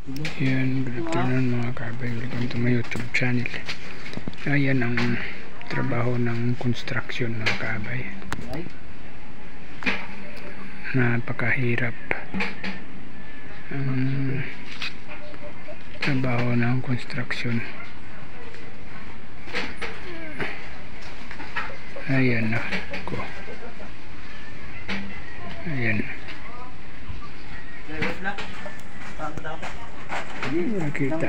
Ayan, good afternoon mga kabay. Welcome to my YouTube channel. Ayan ang trabaho ng construction mga kabay. Napakahirap ang trabaho ng construction. Ayan na ko. Ayan. Nakita.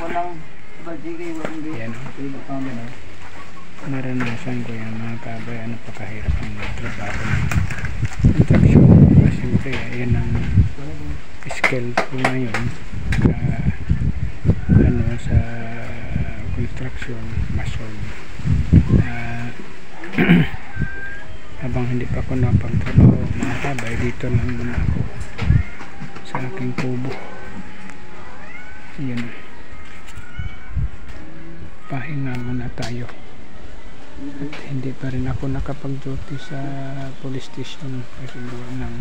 Yan o. Naranasan ko yan mga kabay. Napakahirap ang trabaho ng construction. Siyempre yan ang skill ko ngayon sa construction, mason. Habang hindi pa ako napagtrabaho mga kabay, dito lang muna ako sa aking kubo. Yan, pahinga muna tayo at hindi pa rin ako nakapag-duty sa police station kasi gawa ng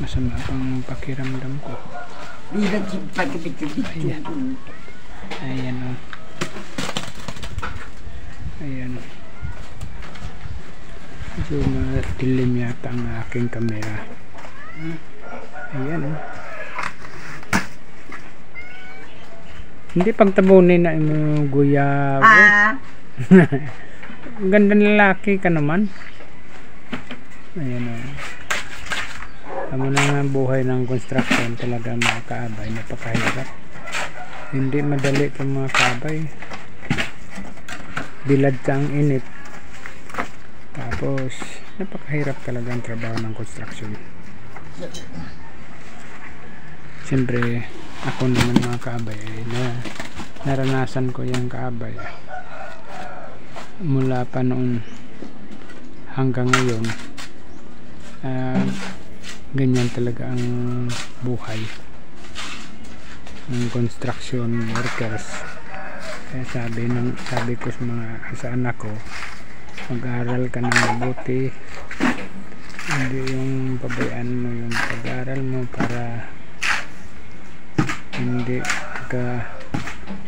masama pang pakiramdam ko. Ayan, ayan o. Ayan, so madilim yata ang aking camera. Ayan o. Hindi pagtabunin na yung guyabo. Gandang lalaki ka naman. Ayan o. Amo na nga buhay ng construction talaga mga kaabay. Napakahirap. Hindi madali ito mga kaabay. Bilad sa ang init. Tapos napakahirap talaga ang trabaho ng construction. Siyempre ako naman mga kaabay naranasan ko yung kaabay mula pa noon hanggang ngayon. Ganyan talaga ang buhay ng construction workers. Kaya sabi ko sa anak ko, mag-aral ka ng mabuti, hindi yung pabayaan mo yung pag-aral mo para hindi ka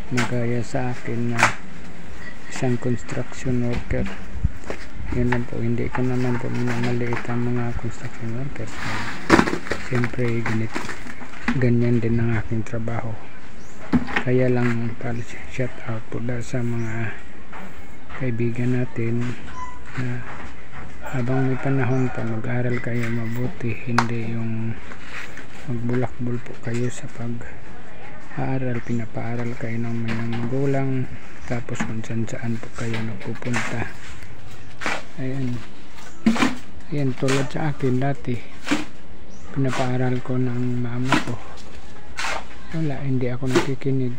magaya sa akin na isang construction worker. Yan lang po, hindi ko naman po minamaliit ang mga construction workers. Siyempre ganyan din ang aking trabaho. Kaya lang shout out po sa mga kaibigan natin na habang may panahon pa mag-aral kayo mabuti, hindi yung magbulakbol po kayo sa pag-aaral. Pinapaaral kayo ng mga magulang tapos kung saan po kayo nagpupunta. Ayan, tulad sa akin dati pinapaaral ko ng mama ko. Wala, hindi ako nakikinig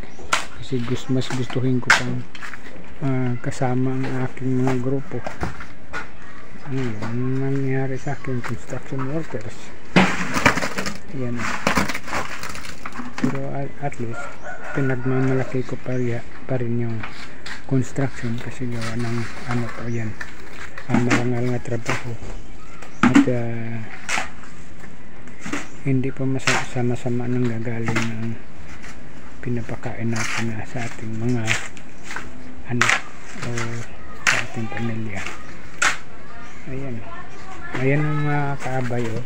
kasi mas gustuhin ko pang kasama ang aking mga grupo. Ang nangyari sa akin, construction workers. Ayan. Pero at least pinagmamalaki ko pa rin yung construction kasi gawa ng ano po yan, marangal na trabaho at hindi pa masama nang gagaling ng pinapakain natin na sa ating mga anak o sa ating pamilya. Ayan ang mga kaabay o.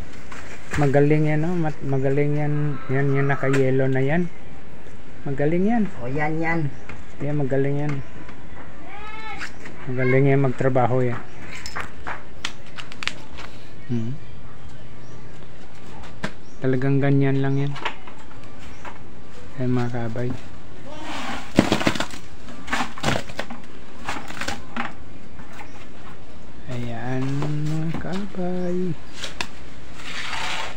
Magaling yan o, magaling yan yung naka-yellow na yan. Magaling yan. O yan. Yan, magaling yan. Magaling yan magtrabaho yan. Talagang ganyan lang yan. Ayan mga kaabay. Ayan mga kaabay.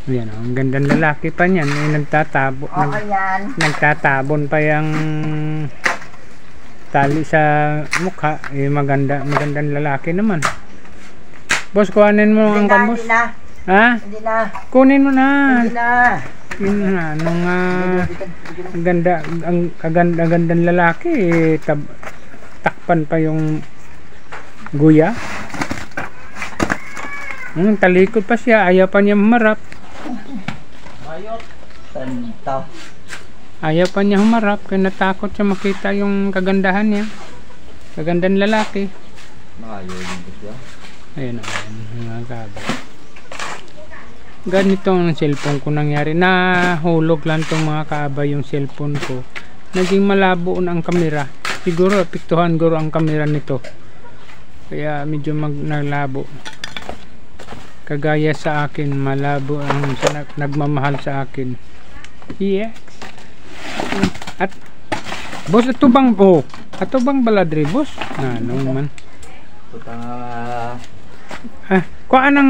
Ayan o, ang gandang lalaki pa niyan. Nagtatabon pa yung tali sa mukha. Magandang lalaki naman. Boss, kuhanin mo ang kambos. Ha? Hindi na. Kunin mo na. Hindi na. Yun na, nung gandang lalaki, takpan pa yung guya. Talikod pa siya, ayaw pa niya marap. Mayot. Tantaw. Ayaw pa niya humarap kaya natakot siya makita yung kagandahan niya. Kagandang lalaki. Ayaw din po siya. Ayun o, mga kabay. Ganito ang cellphone ko nangyari. Nahulog lang itong mga kabay yung cellphone ko. Naging malabo na ang kamera. Siguro apektuhan guro ang kamera nito. Kaya medyo nalabo. Kagaya sa akin, malabo ang nagmamahal sa akin. Yes. At boss, ito bang ato bang baladre boss? Ano man? Kuan ang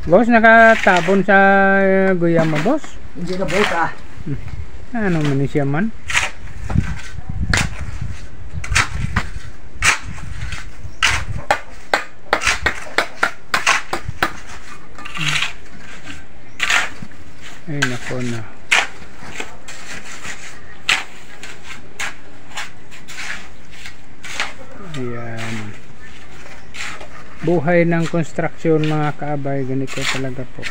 boss nakatabon sa guyama boss? Hindi na boss Ano man siya man? Ay nako na. Ayan. Buhay ng construction mga kaabay, ganito talaga po.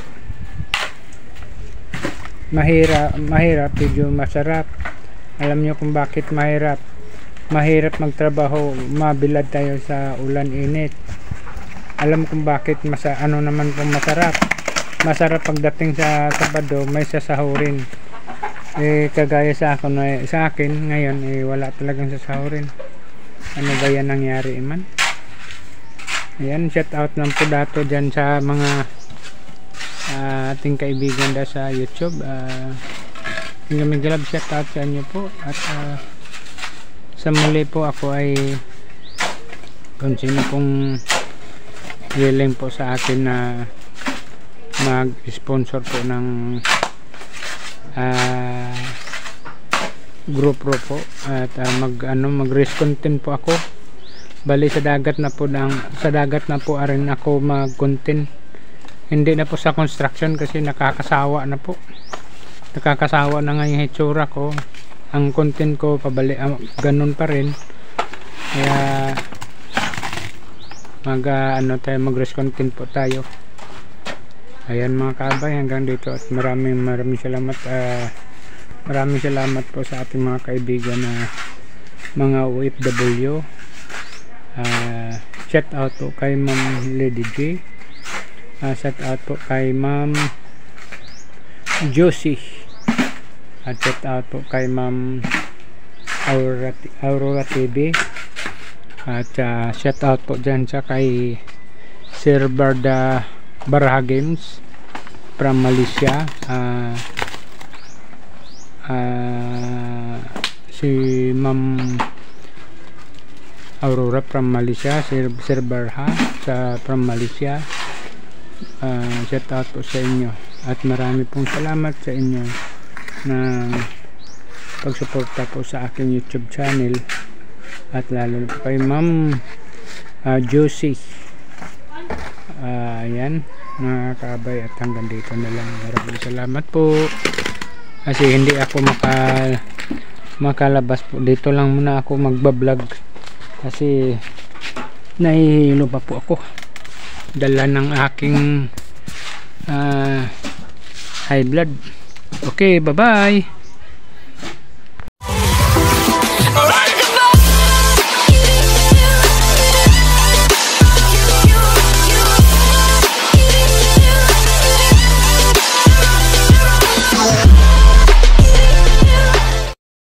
Mahirap, medyo masarap. Alam nyo kung bakit mahirap. Mahirap magtrabaho, mabilad tayo sa ulan init. Alam kung bakit ano naman pong masarap. Masarap pagdating sa Sabado, may sasahurin. Kagaya sa akin ngayon, wala talagang sasahurin. Ano ba yan nangyari man? Ayan, shout out ng po dato dyan sa mga ating kaibigan da sa YouTube. Hingga shout out sa inyo po. At sa muli po ako ay kung sino pong willing po sa akin na mag-sponsor po ng group po at mag-race content po ako. Bali sa dagat na po arin ako mag-content. Hindi na po sa construction kasi nakakasawa na po. Nakakasawa na nga yung hitsura ko. Ang content ko pabali ganun pa rin. Kaya mag-race content po tayo. Ayan mga kabay, hanggang dito at maraming salamat. Maraming salamat po sa ating mga kaibigan na mga OFW. Shout out po kay Ma'am Lady J. Shout out po kay Ma'am Josie. At shout out po kay Ma'am Aurora TV. At shout out po dyan sa kay Sir Barda Baraha Games from Malaysia. Si Ma'am Aurora from Malaysia, Sir Barha from Malaysia. Shout out po sa inyo at marami pong salamat sa inyo na pagsuporta po sa aking YouTube channel at lalo po kay Ma'am Josie. Ayan mga kabay, at hanggang dito na lang. Maraming salamat po kasi hindi ako makalabas po. Dito lang muna ako magbablog kasi nahihilo pa po ako dala ng aking high blood. Okay, bye bye.